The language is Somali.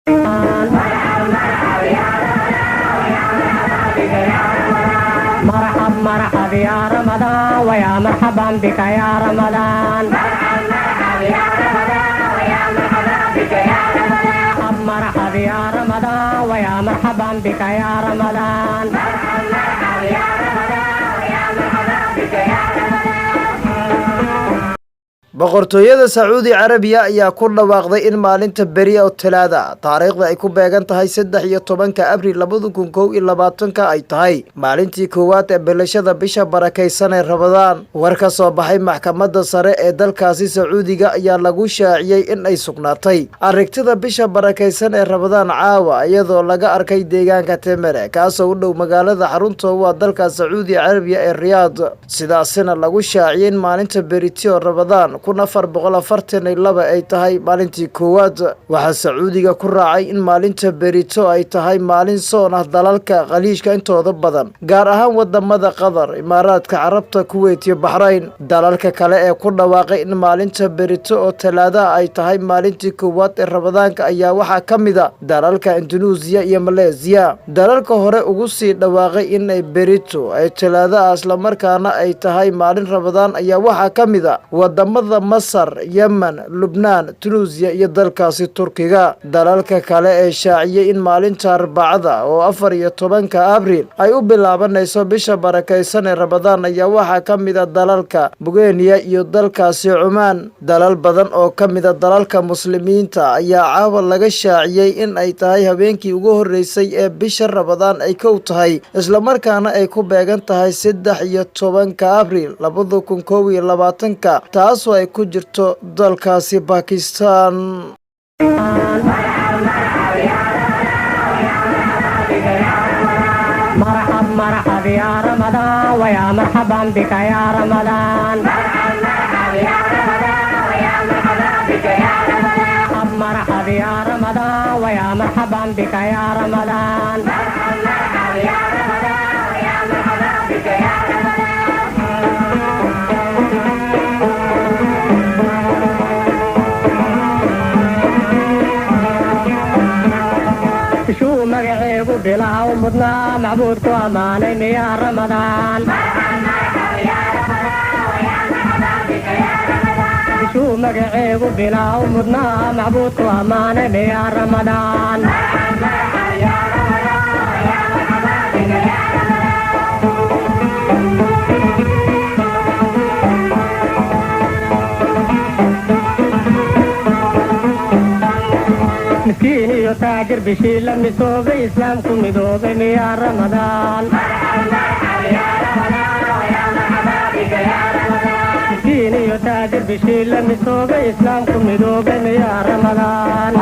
مرحب مرحب يا رمضان ويا مرحبا بك يا رمضان. مرحب يا رمضان ويا مرحبا بك يا رمضان. boqortooyada Sacuudi Carabiya ayaa ku dhawaaqday in maalinta beri oo Talaada taariikhda ay ku beegan tahay 13 Abriil 2021 ay tahay maalintii koowaad ee bilashada bisha barakeysan ee Ramadaan. War ka soo baxay maxkamadda sare ee dalkaasi Sacuudiga ayaa lagu shaaciyay in ay sugnaatay aragtida bisha barakeysan ee Ramadaan caawa iyadoo laga arkay deegaanka Temere kaasoo u dhow magaalada xarunta waa dalka Sacuudi Carabiya ee Riyadh. Sidaasina lagu shaaciyay in maalinta beriti oo Ramadaan 1442 ay tahay maalintii koowaad. Waxa Sacuudiga ku raacay in maalinta berito ay tahay maalin soon ah dalalka Khaliijka intooda badan, gaar ahaan wadamada Qatar, Imaaraadka Carabta, Kuwait iyo Bahrain. Dalalka kale ee ku dhawaaqay in maalinta berito oo Talaada ay tahay maalintii koowaad ee Ramadaanka ayaa waxa kamid ah dalalka Indonesia iyo Malaysia. Dalalka hore ugu sii dhawaaqay in ay berito ay Talaada isla markaana ay tahay maalin Ramadaan ayaa waxa kamid ah wadamada Masar, Yemen, Lubnaan, Tunisia iyo dalkaasi Turkiga. Dalalka kale ee shaaciyay in maalinta Arbacada oo 14 Abriil ay u bilaabanayso bisha barakeysan ee Ramadaan ayaa waxa kamid ah dalalka Bulgaria iyo dalkaasi Oman. Dalal badan oo kamid ah dalalka muslimiinta ayaa caawa laga shaaciyay in ay tahay habeenkii ugu horeysay ee bisha Ramadaan ay ku tahay isla markaana ay ku beegan tahay 13 Abriil 2021 taas ay ku jirto dalkaasi Pakistan. مرحب مرحب يا رمضان ويا مرحبا بك يا رمضان. مرحب يا رمضان ويا مرحبا بك يا رمضان. شو مقعيب بلا ومضنا معبودك وامانين يا رمضان. شو مقعيب بلا ومضنا معبودك وامانين يا رمضان. مسكيني يتاجر بشيل مسوق إسلامكم مدوق يا رمضان. مسكيني يتاجر بشيل مسوق إسلامكم مدوق يا رمضان.